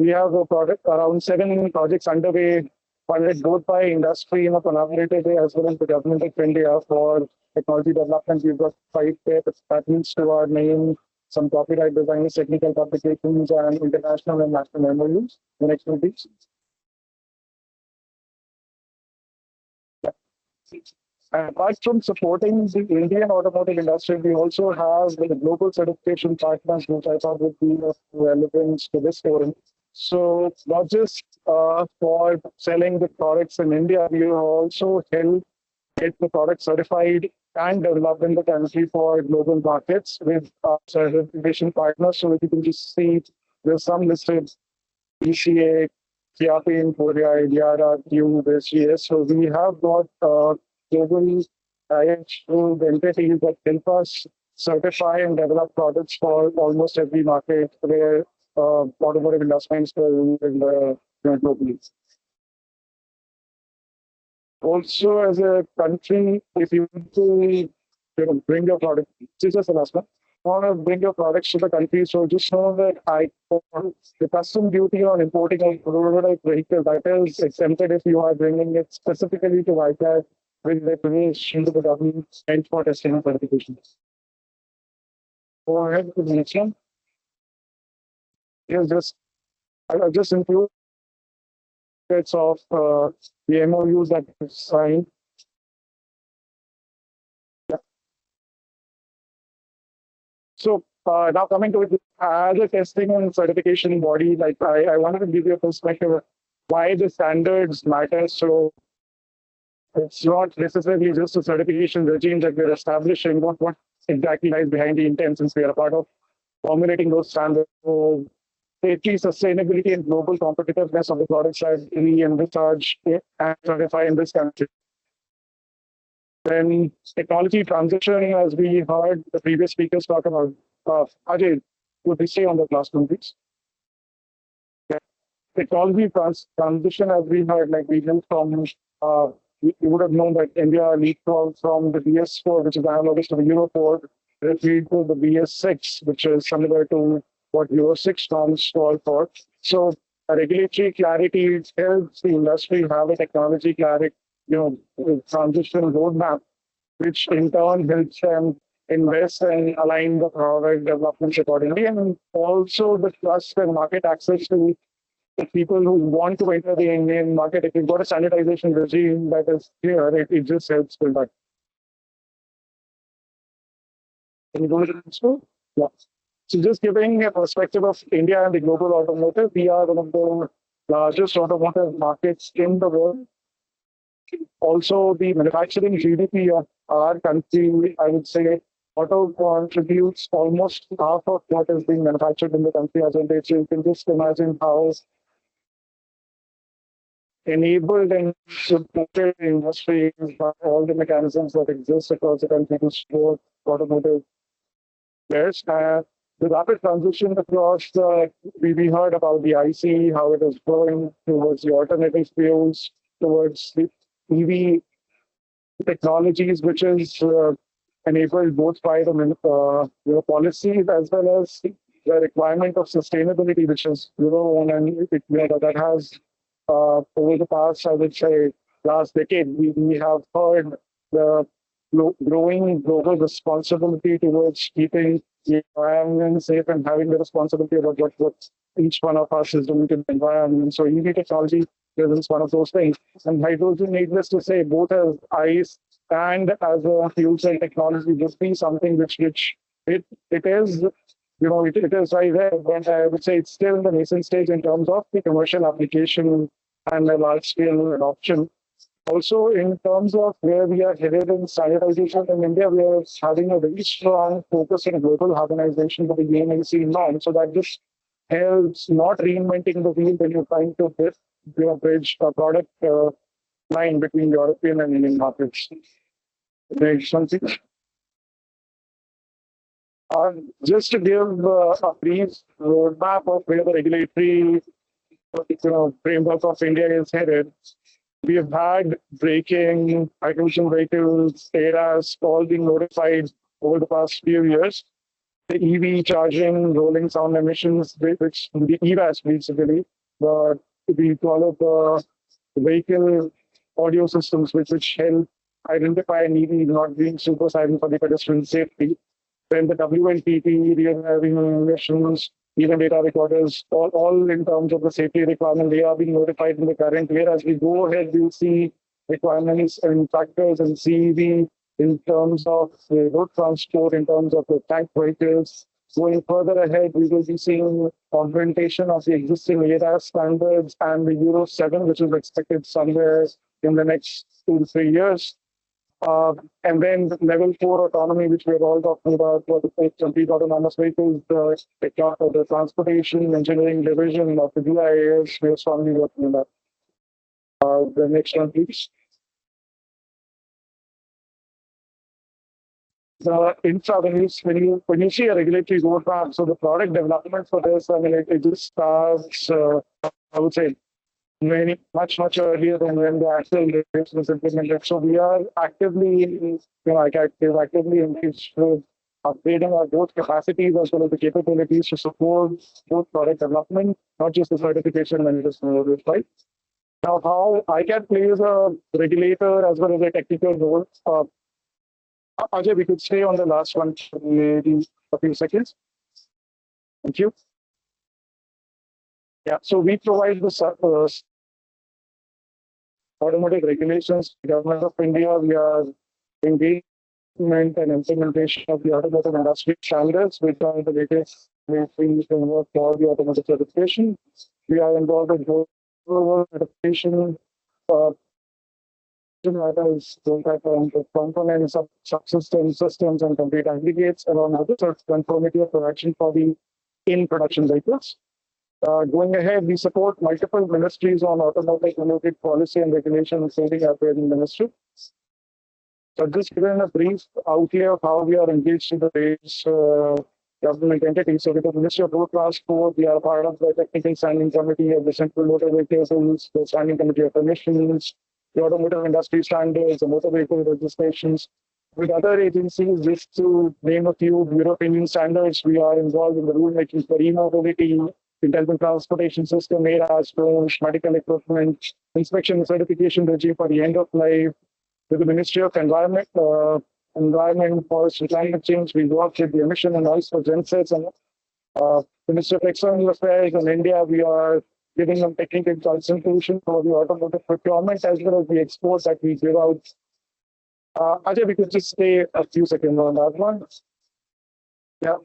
Speaker 5: have a product around 7 projects underway, funded both by industry in a collaborative way as well as the government of India for technology development. We've got 5 patents to our name, some copyright designs, technical publications, and international and national MOUs. The next one, please. Apart from supporting the Indian automotive industry, we also have the global certification partners, which I thought would be of relevance to this forum. So not just for selling the products in India, we also help get the product certified and developed in the country for global markets with our certification partners. So if you can just see, there's some listed: ECA, Kiapin, Korea, Indiara, Q, SGS. So we have got global entities that help us certify and develop products for almost every market where automotive industry is in the globally. Also, as a country, if you want to bring your product, this is the last one. want to bring your products to the country. So just know that the custom duty on importing a prototype vehicle, that is exempted if you are bringing it specifically to ICAT with the permission to the government and for testing and certification. Go ahead to the next one. I'll just include bits of the MOUs that we signed. Yeah. So now coming to it, as a testing and certification body, like I wanted to give you a perspective of why the standards matter. So it's not necessarily just a certification regime that we're establishing, what exactly lies behind the intent, since we are a part of formulating those standards. So safety, sustainability, and global competitiveness of the products that we envisage and certify in this country. Then technology transition, as we heard the previous speakers talk about. Ajay, would we stay on the last one, please? Yeah. Technology transition, as we heard, like we moved from, you would have known that India leapfrogged from the BS4, which is analogous to the Euro 4, retrieved to the BS6, which is similar to what Euro 6 norms call for. So regulatory clarity helps the industry have a technology clarity, transition roadmap, which in turn helps them invest and align the product development accordingly, and also the trust and market access to the people who want to enter the Indian market. If you've got a standardization regime that is clear, it just helps with that. Can you go to the next one? Yeah. So just giving a perspective of India and the global automotive, we are one of the largest automotive markets in the world. Also, the manufacturing GDP of our country, I would say, auto contributes almost half of what is being manufactured in the country as a date. So you can just imagine how enabled and supported the industry by all the mechanisms that exist across the country to support automotive players. The rapid transition across we heard about the IC, how it is growing towards the alternative fuels, towards the EV technologies, which is enabled both by the policies as well as the requirement of sustainability, which is and that has over the past, I would say, last decade, we have heard the growing global responsibility towards keeping the environment safe and having the responsibility about what each one of us is doing to the environment. So EV technology is one of those things. And hydrogen, needless to say, both as ICE and as a fuel cell technology would be something which it is, it is right there, but I would say it's still in the nascent stage in terms of the commercial application and the large scale adoption. Also, in terms of where we are headed in standardization in India, we are having a very strong focus on global harmonization with the ENIC norm. So that just helps not reinventing the wheel when you're trying to bridge a product line between European and Indian markets. Next one, please. Just to give a brief roadmap of where the regulatory framework of India is headed. We have had braking, hydrogen vehicles, ADAS, all being notified over the past few years. The EV charging, rolling sound emissions, which the EVAS basically, but we follow the vehicle audio systems, which help identify an EV not being super silent for the pedestrian safety. Then the WLTP, rear driving emissions, even data recorders, all in terms of the safety requirement, they are being notified in the current year. As we go ahead, we'll see requirements in tractors and CEV in terms of road transport, in terms of the tank vehicles. Going further ahead, we will be seeing augmentation of the existing ADAS standards and the Euro 7, which is expected somewhere in the next 2 to 3 years. And then level 4 autonomy, which we're all talking about, for the complete autonomous vehicles, the transportation engineering division of the DIAS, we're strongly working on that. The next one, please. The infra, when you see a regulatory roadmap, so the product development for this, I mean, it just starts, I would say, much earlier than when the actual regulation was implemented. So we are actively, actively engaged with upgrading our both capacities as well as the capabilities to support both product development, not just the certification and just right? Now, how ICAT plays a regulator as well as a technical role. Ajay, we could stay on the last one for maybe a few seconds. Thank you. Yeah, so we provide the automotive regulations. The Government of India, we are engagement and implementation of the automotive industry standards, which are the latest framework for the automotive certification. We are involved in global certification. Matters the components of subsystems, systems, and complete aggregates, along with the conformity of production for the in-production vehicles. Going ahead, we support multiple ministries on automotive-related policy and regulation, including our trade ministry. So just given a brief outlay of how we are engaged in the various government entities. So with the Ministry of Road Transport, we are part of the Technical Standing Committee of the Central Motor Vehicles, the Standing Committee of Emissions, the automotive industry standards, the motor vehicle registrations. With other agencies, just to name a few European standards, we are involved in the rulemaking for e-mobility, intelligent transportation system, ADAS, drones, medical equipment, inspection and certification regime for the end of life. With the Ministry of Environment, Forest and Climate Change, we work with the emission and noise for gensets, and Ministry of External Affairs in India, we are giving them technical consultation for the automotive procurement as well as the exports that we give out. Ajay, we could just stay a few seconds on that one. Yeah.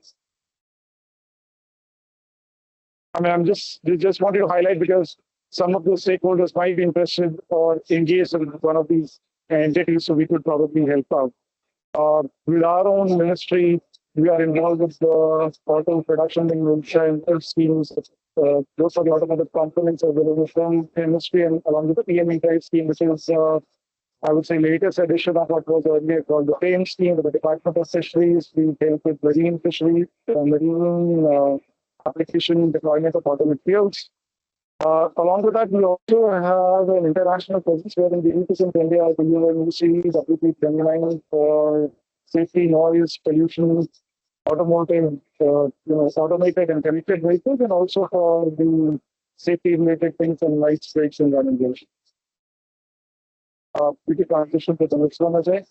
Speaker 5: I mean, I'm just wanted to highlight because some of the stakeholders might be interested or engaged in one of these entities, so we could probably help out. With our own ministry, we are involved with the auto production and schemes, those for the automotive components of the film industry, and along with the PME type scheme, which is, I would say, latest edition of what was earlier called the FAME scheme with the Department of Fisheries. We help with marine fishery, marine application deployment of automobiles. Along with that, we also have an international presence where in the recent India, the UNOC, WP29 for safety, noise, pollution, automotive, automated and connected vehicles, and also for the safety-related things and lights, brakes, and running gears. We can transition to the next one, Ajay.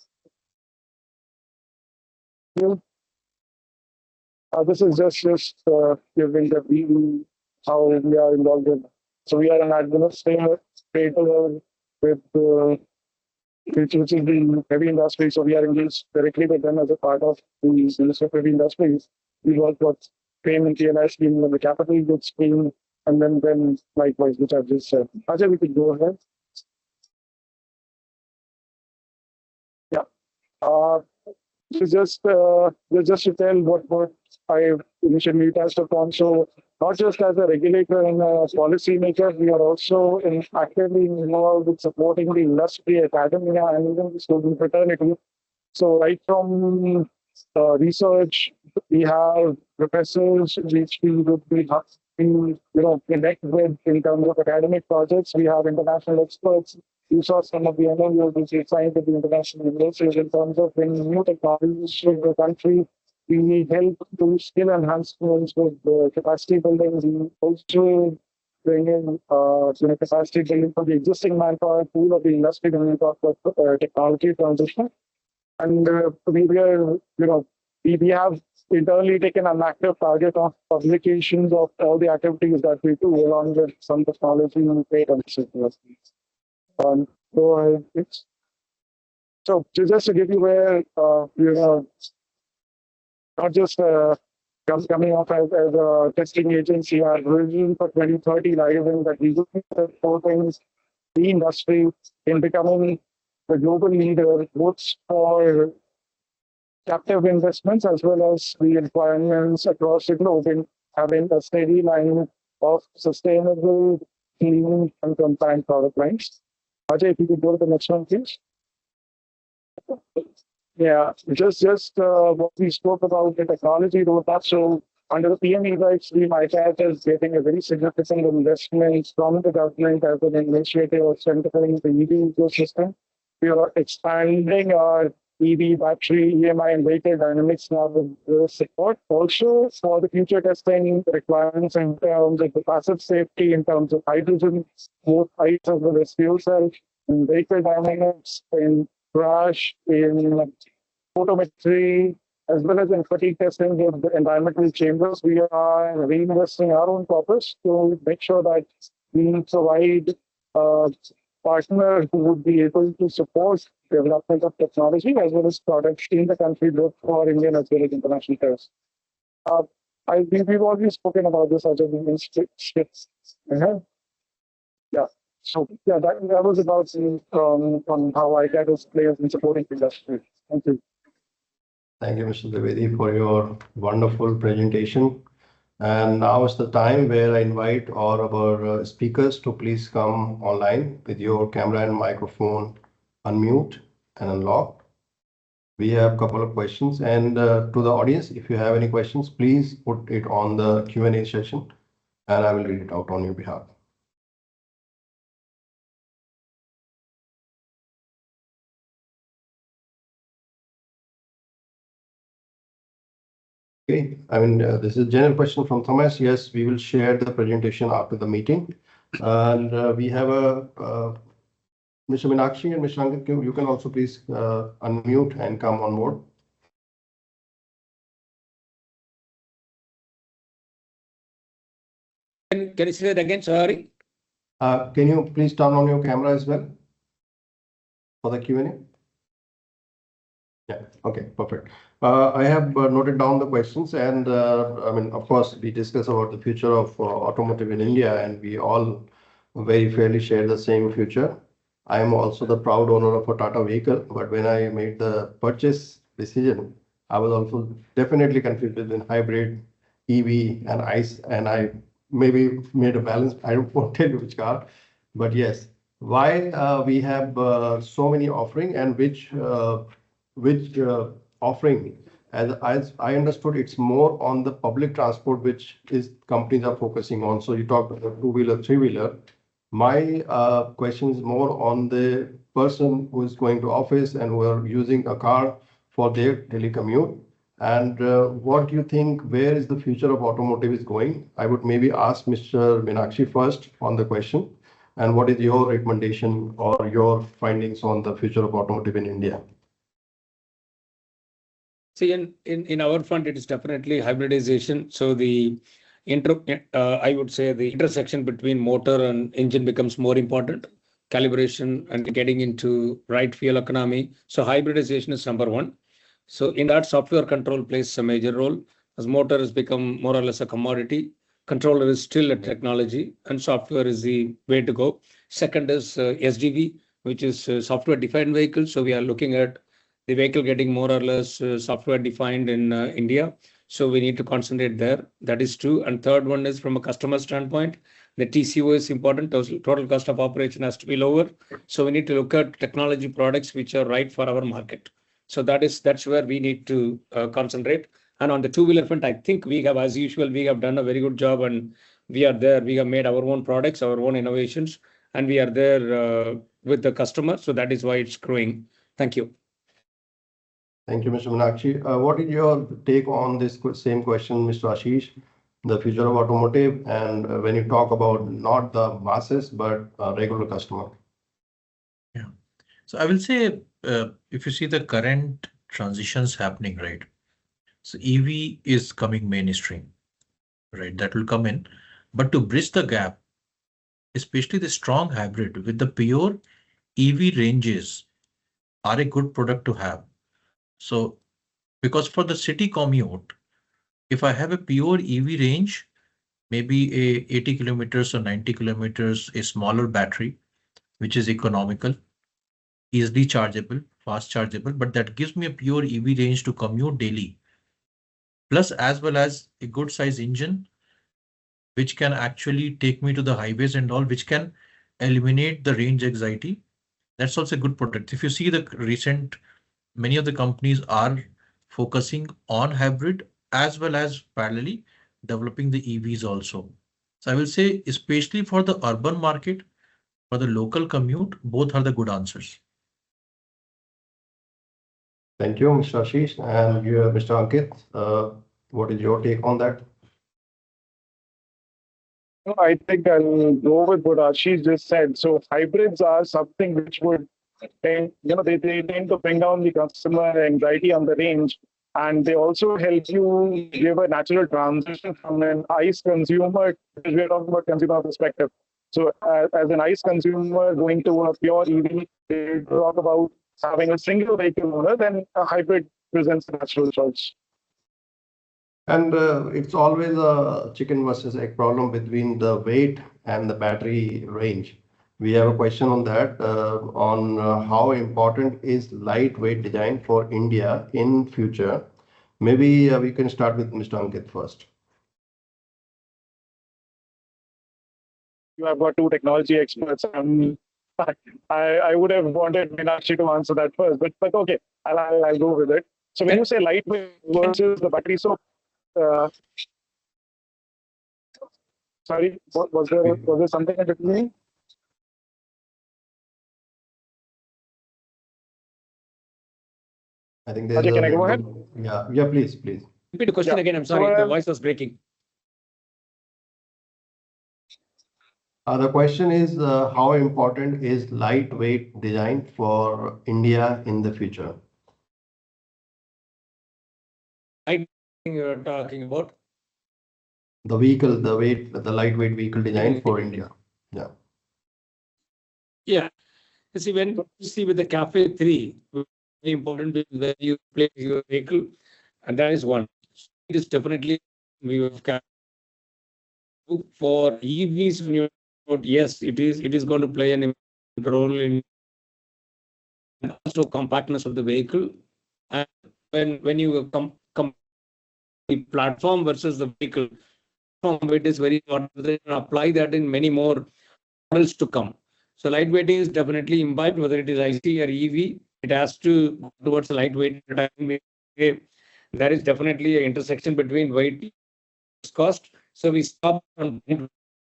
Speaker 5: This is just giving the view how we are involved in. So we are an administrator with which is the heavy industry. So we are engaged directly with them as a part of the Ministry of Heavy Industries. We work with FAME and TNI scheme and the capital goods scheme, and then likewise, which I've just said. Ajay, we could go ahead. Yeah. Just to tell what I initially touched upon. So not just as a regulator and a policy maker, we are also actively involved with supporting the industry, academia, and even the student fraternity. So right from research, we have professors which we would be connect with in terms of academic projects. We have international experts. You saw some of the MOUs which we signed with the international universities in terms of bringing new technologies to the country. We help do skill enhancements with capacity building. We also bring in capacity building for the existing manpower pool of the industry when we talk about technology transition. And we have internally taken an active target of publications of all the activities that we do, along with some technology and trade and go ahead, please. So just to give you where not just coming off as a testing agency, our vision for 2030 lies in that we look at four things: the industry in becoming the global leader, both for captive investments as well as the requirements across the globe in having a steady line of sustainable, clean, and compliant product lines. Ajay, if you could go to the next one, please. Yeah, just what we spoke about the technology roadmap. So under the PME right stream, ICAT is getting a very significant investment from the government as an initiative of strengthening the EV ecosystem. We are expanding our EV battery, EMI, and vehicle dynamics now will support. Also, for the future testing requirements in terms of the passive safety, in terms of hydrogen, both ICE as well as fuel cell, in vehicle dynamics, in crash, in photometry, as well as in fatigue testing of the environmental chambers. We are reinvesting our own corpus to make sure that we provide partners who would be able to support development of technology as well as products in the country, both for Indian as well as international players. We've already spoken about this as a ships. Yeah. So yeah, that was about on how ICAT plays in supporting the industry. Thank you.
Speaker 2: Thank you, Mr. Dwivedi, for your wonderful presentation. And now is the time where I invite all of our speakers to please come online with your camera and microphone unmute and unlock. We have a couple of questions, and to the audience, if you have any questions, please put it on the Q&A session and I will read it out on your behalf. Okay, this is a general question from Thomas. Yes, we will share the presentation after the meeting. And we have Mr. Meenakshi and Mr. Ankit, you can also please unmute and come on board.
Speaker 3: Can you say that again? Sorry.
Speaker 2: Can you please turn on your camera as well for the Q&A? Yeah, okay, perfect. I have noted down the questions, and of course, we discuss about the future of automotive in India, and we all very fairly share the same future. I am also the proud owner of a Tata vehicle, but when I made the purchase decision, I was also definitely confused between hybrid, EV, and ICE, and I maybe made a balance. I won't tell you which car, but yes, why we have so many offering, and which offering, as I understood, it's more on the public transport, which is companies are focusing on. So you talked about two-wheeler, three-wheeler. My question is more on the person who is going to office and who are using a car for their daily commute. And what do you think, where is the future of automotive is going? I would maybe ask Mr. Meenakshi first on the question. And what is your recommendation or your findings on the future of automotive in India?
Speaker 3: See, in our front, it is definitely hybridization. So I would say the intersection between motor and engine becomes more important. Calibration and getting into right fuel economy. So hybridization is number one. So in that, software control plays a major role, as motor has become more or less a commodity. Controller is still a technology, and software is the way to go. Second is SDV, which is software-defined vehicles. So we are looking at the vehicle getting more or less software-defined in India. So we need to concentrate there. That is true. And third one is from a customer standpoint, the TCO is important. Total cost of operation has to be lower. So we need to look at technology products which are right for our market. So that's where we need to concentrate. And on the two-wheeler front, I think we have, as usual, we have done a very good job, and we are there. We have made our own products, our own innovations, and we are there with the customer. So that is why it's growing. Thank you.
Speaker 2: Thank you, Mr. Meenakshi. What is your take on this same question, Mr. Ashish, the future of automotive, and when you talk about not the masses, but regular customer?
Speaker 4: Yeah. So I will say, if you see the current transitions happening, right? So EV is coming mainstream, right? That will come in. But to bridge the gap, especially the strong hybrid with the pure EV ranges are a good product to have. So because for the city commute, if I have a pure EV range, maybe a 80 kilometers or 90 kilometers, a smaller battery, which is economical, easily chargeable, fast chargeable, but that gives me a pure EV range to commute daily. Plus, as well as a good size engine, which can actually take me to the highways and all, which can eliminate the range anxiety. That's also a good product. If you see the recent, many of the companies are focusing on hybrid as well as parallelly developing the EVs also. So I will say, especially for the urban market, for the local commute, both are the good answers.
Speaker 2: Thank you, Mr. Ashish. And you, Mr. Ankit, what is your take on that?
Speaker 5: No, I think I'll go with what Ashish just said. So hybrids are something which would tend, they tend to bring down the customer anxiety on the range. And they also help you give a natural transition from an ICE consumer, because we're talking about consumer perspective. So as an ICE consumer going to a pure EV, they talk about having a single vehicle owner, then a hybrid presents a natural choice.
Speaker 2: And it's always a chicken versus egg problem between the weight and the battery range. We have a question on that, on how important is lightweight design for India in future. Maybe we can start with Mr. Ankit first.
Speaker 5: You have got two technology experts. I would have wanted Meenakshi to answer that first, but okay, I'll go with it. So when you say lightweight versus the battery, so sorry, was there something in between?
Speaker 2: I think there's
Speaker 5: Okay, can I go ahead?
Speaker 2: Yeah, please.
Speaker 3: Repeat the question again. I'm sorry, the voice was breaking.
Speaker 2: The question is, how important is lightweight design for India in the future?
Speaker 3: I think you're talking about
Speaker 2: the vehicle, the lightweight vehicle design for India. Yeah.
Speaker 3: Yeah. You see, when you see with the Cafe 3, very important is where you place your vehicle, and that is one. It is definitely we have for EVs. Yes, it is going to play an important role in also compactness of the vehicle. And when you come the platform versus the vehicle, it is very important to apply that in many more models to come. So lightweighting is definitely imbibed, whether it is IC or EV, it has to go towards the lightweight. There is definitely an intersection between weight and cost. So we stop and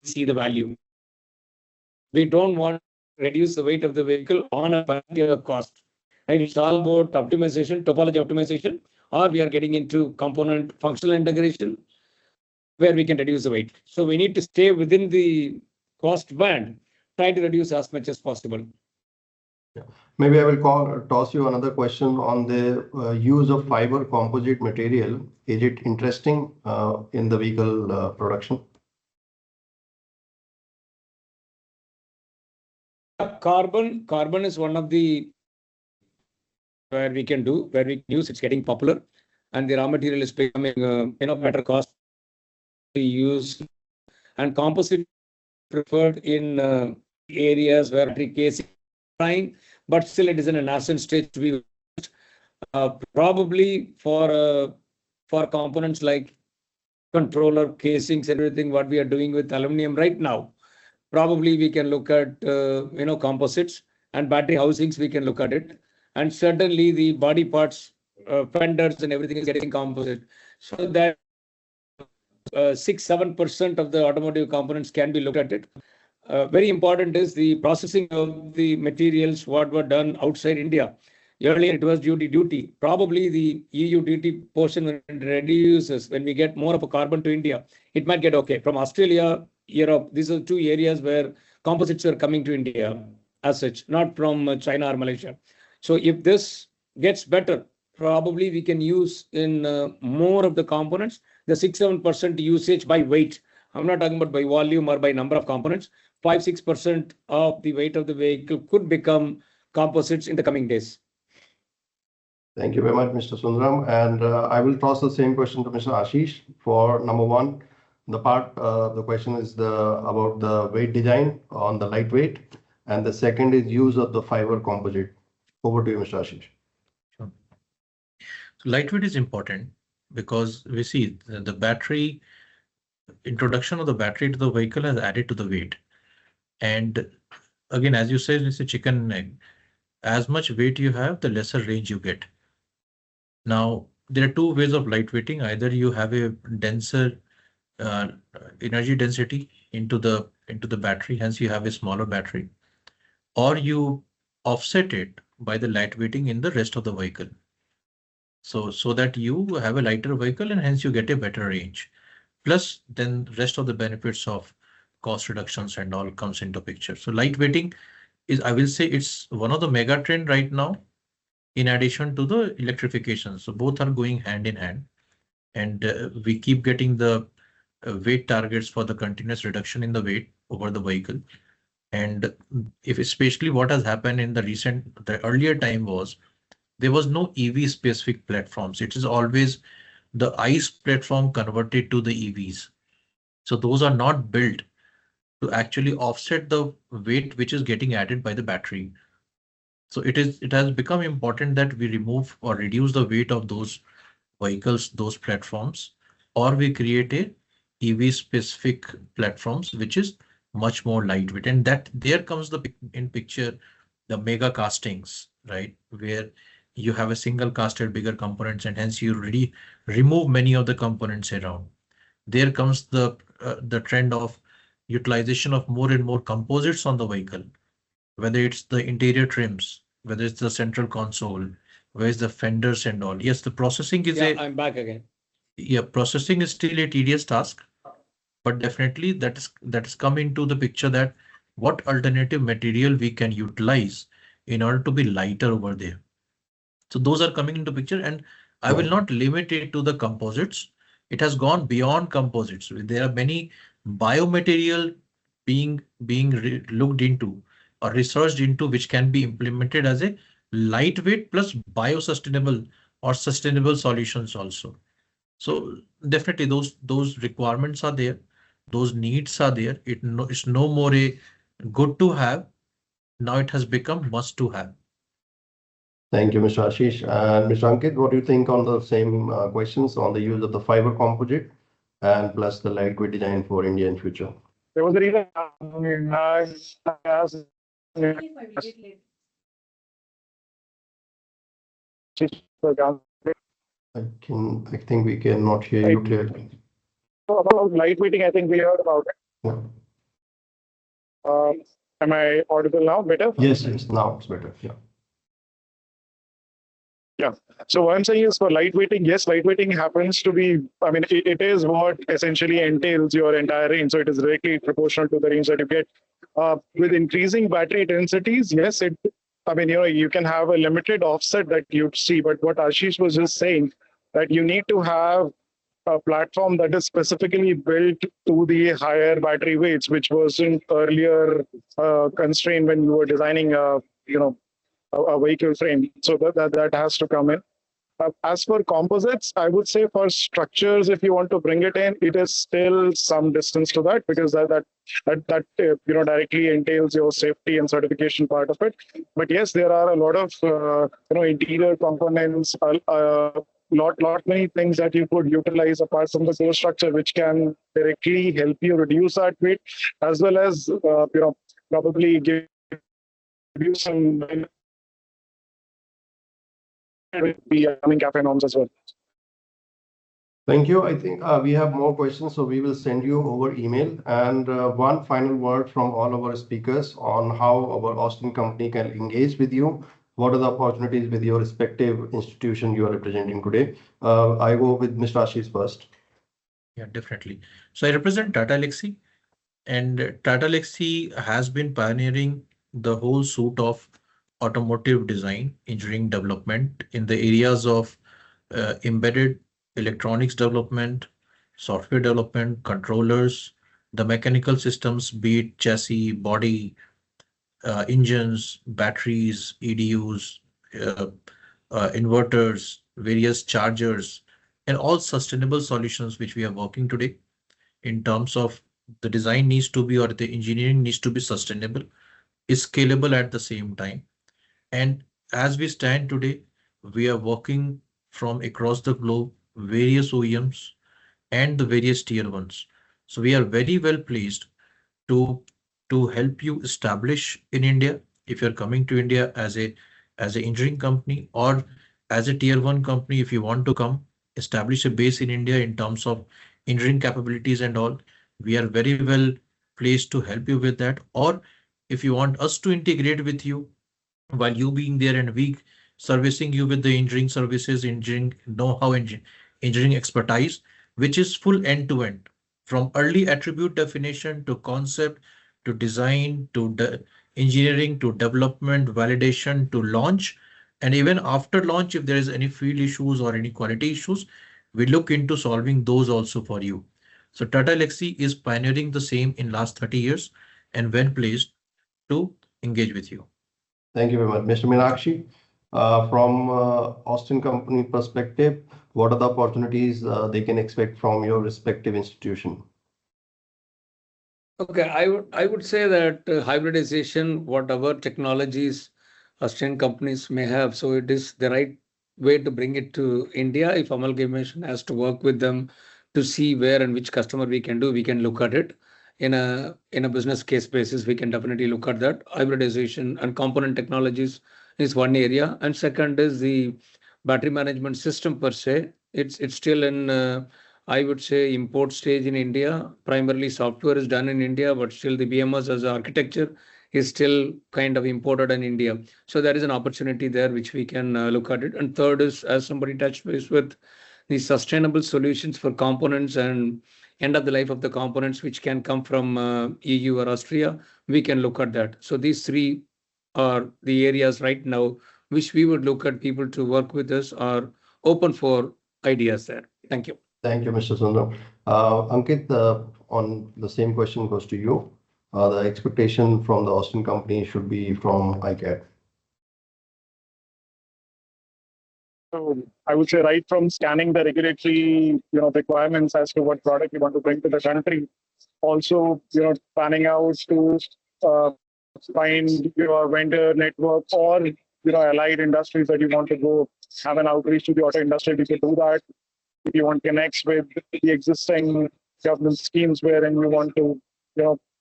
Speaker 3: see the value. We don't want to reduce the weight of the vehicle on a particular cost. And it's all about optimization, topology optimization, or we are getting into component functional integration where we can reduce the weight. So we need to stay within the cost band, try to reduce as much as possible.
Speaker 2: Yeah. Maybe I will toss you another question on the use of fiber composite material. Is it interesting in the vehicle production?
Speaker 3: Carbon is one of the where we can use. It's getting popular, and the raw material is becoming better cost to use, and composite preferred in areas where battery casing is trying, but still it is in a nascent stage to be probably for components like controller casings, everything what we are doing with aluminum right now. Probably we can look at composites, and battery housings we can look at it, and certainly the body parts, fenders and everything is getting composite. So that 6-7% of the automotive components can be looked at it. Very important is the processing of the materials what were done outside India. Earlier it was duty. Probably the EU duty portion when it reduces, when we get more of a carbon to India, it might get okay. From Australia, Europe, these are two areas where composites are coming to India as such, not from China or Malaysia. So if this gets better, probably we can use in more of the components, the 6-7% usage by weight. I'm not talking about by volume or by number of components. 5-6% of the weight of the vehicle could become composites in the coming days.
Speaker 2: Thank you very much, Mr. Sundaram. And I will toss the same question to Mr. Ashish for number one. The question is about the weight design on the lightweight, and the second is use of the fiber composite. Over to you, Mr. Ashish.
Speaker 4: Sure. So lightweight is important because we see the battery introduction of the battery to the vehicle has added to the weight. And again, as you said, it's a chicken and egg. As much weight you have, the lesser range you get. Now, there are two ways of lightweighting. Either you have a denser energy density into the battery, hence you have a smaller battery, or you offset it by the lightweighting in the rest of the vehicle. So that you have a lighter vehicle and hence you get a better range. Plus, then rest of the benefits of cost reductions and all comes into picture. So lightweighting is, I will say, it's one of the mega trend right now, in addition to the electrification. So both are going hand in hand, and we keep getting the weight targets for the continuous reduction in the weight over the vehicle. And if especially what has happened in the earlier time was there was no EV specific platforms. It is always the ICE platform converted to the EVs. So those are not built to actually offset the weight which is getting added by the battery. So it has become important that we remove or reduce the weight of those vehicles, those platforms, or we create a EV specific platforms which is much more lightweight. And that there comes in picture the mega castings, right, where you have a single casted bigger components and hence you really remove many of the components around. There comes the trend of utilization of more and more composites on the vehicle, whether it's the interior trims, whether it's the central console, where is the fenders and all. Yes, the processing is
Speaker 3: I'm back again.
Speaker 4: Yeah, processing is still a tedious task, but definitely that is come into the picture that what alternative material we can utilize in order to be lighter over there. So those are coming into picture, and I will not limit it to the composites. It has gone beyond composites. There are many biomaterial being looked into or researched into, which can be implemented as a lightweight plus biosustainable or sustainable solutions also. So definitely those requirements are there, those needs are there. It's no more a good to have. Now it has become must to have.
Speaker 2: Thank you, Mr. Ashish. And Mr. Ankit, what do you think on the same questions on the use of the fiber composite and plus the lightweight design for India in future?
Speaker 5: There was a reason I asked.
Speaker 2: I think we cannot hear you clearly.
Speaker 5: About lightweighting, I think we heard about it.
Speaker 2: Yeah.
Speaker 5: Am I audible now? Better?
Speaker 2: Yes, now it's better. Yeah.
Speaker 5: So what I'm saying is for lightweighting, yes, lightweighting happens to be, I mean, it is what essentially entails your entire range. So it is directly proportional to the range that you get. With increasing battery densities, yes, you can have a limited offset that you'd see. But what Ashish was just saying, that you need to have a platform that is specifically built to the higher battery weights, which wasn't earlier constrained when you were designing a vehicle frame. So that has to come in. As for composites, I would say for structures, if you want to bring it in, it is still some distance to that, because that directly entails your safety and certification part of it. But yes, there are a lot of interior components, lot many things that you could utilize apart from the core structure, which can directly help you reduce that weight, as well as probably give you some with the CAFE norms as well.
Speaker 2: Thank you. I think we have more questions, so we will send you over email. And one final word from all of our speakers on how our Austin company can engage with you. What are the opportunities with your respective institution you are representing today? I go with Mr. Ashish first.
Speaker 4: Yeah, definitely. So I represent Tata Elxsi, and Tata Elxsi has been pioneering the whole suite of automotive design, engineering development in the areas of embedded electronics development, software development, controllers, the mechanical systems, be it chassis, body, engines, batteries, EDUs, inverters, various chargers, and all sustainable solutions which we are working today in terms of the design needs to be, or the engineering needs to be sustainable, is scalable at the same time. And as we stand today, we are working from across the globe, various OEMs and the various tier ones. So we are very well placed to help you establish in India. If you're coming to India as an engineering company, or as a tier one company, if you want to come establish a base in India in terms of engineering capabilities and all, we are very well placed to help you with that. Or if you want us to integrate with you while you being there, and servicing you with the engineering services, engineering know-how, engineering expertise, which is full end-to-end, from early attribute definition to concept to design to engineering to development, validation to launch. And even after launch, if there is any field issues or any quality issues, we look into solving those also for you. So Tata Elxsi is pioneering the same in last 30 years and well placed to engage with you.
Speaker 2: Thank you very much. Mr. Meenakshi, from Austin company perspective, what are the opportunities they can expect from your respective institution?
Speaker 3: Okay, I would say that hybridization, whatever technologies Austrian companies may have, so it is the right way to bring it to India. If amalgamation has to work with them to see where and which customer we can do, we can look at it in a business case basis. We can definitely look at that. Hybridization and component technologies is one area, and second is the battery management system per se. It's still in I would say import stage in India. Primarily software is done in India, but still the BMS as architecture is still kind of imported in India. So there is an opportunity there which we can look at it. And third is, as somebody touched base with, the sustainable solutions for components and end of the life of the components which can come from EU or Austria, we can look at that. So these three are the areas right now which we would look at people to work with us are open for ideas there. Thank you.
Speaker 2: Thank you, Mr. Sundar. Ankit, on the same question goes to you. The expectation from the Austin company should be from ICAT.
Speaker 5: So I would say right from scanning the regulatory, requirements as to what product you want to bring to the country, also, planning out to find your vendor network or, allied industries that you want to go have an outreach to the auto industry. You can do that. If you want to connect with the existing government schemes wherein you want to,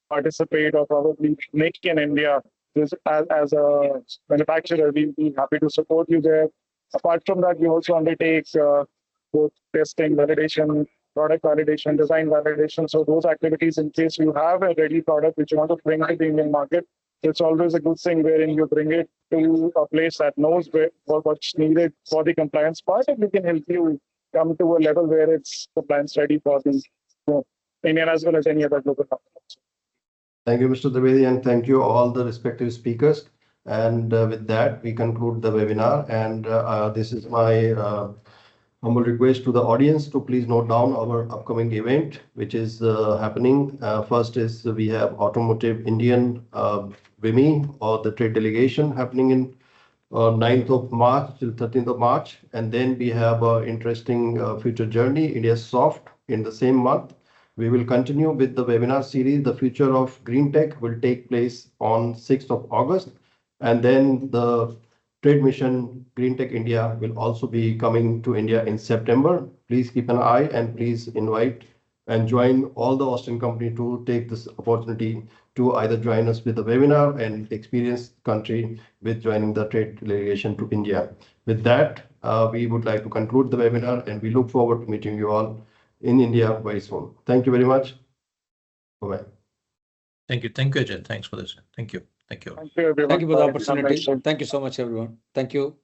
Speaker 5: participate or probably make in India, as a manufacturer, we'll be happy to support you there. Apart from that, we also undertake both testing, validation, product validation, design validation. So those activities, in case you have a ready product which you want to bring to the Indian market, it's always a good thing wherein you bring it to a place that knows what's needed for the compliance part, and we can help you come to a level where it's compliance ready for the Indian as well as any other global company.
Speaker 2: Thank you, Mr. Trivedi, and thank you all the respective speakers. And with that, we conclude the webinar. And this is my humble request to the audience to please note down our upcoming event, which is happening. First is we have Automotive Indian WIMI or the trade delegation happening in 9th of March till 13th of March. And then we have an interesting future journey, India Soft, in the same month. We will continue with the webinar series. The future of green tech will take place on 6th of August. And then the trade mission Green Tech India will also be coming to India in September. Please keep an eye and please invite and join all the Austin company to take this opportunity to either join us with the webinar and experience country with joining the trade delegation to India. With that, we would like to conclude the webinar and we look forward to meeting you all in India very soon. Thank you very much. Bye-bye.
Speaker 4: Thank you. Thank you, Ajay. Thanks for this. Thank you. Thank you.
Speaker 5: Thank you, everyone.
Speaker 3: Thank you for the opportunity. Thank you so much, everyone. Thank you.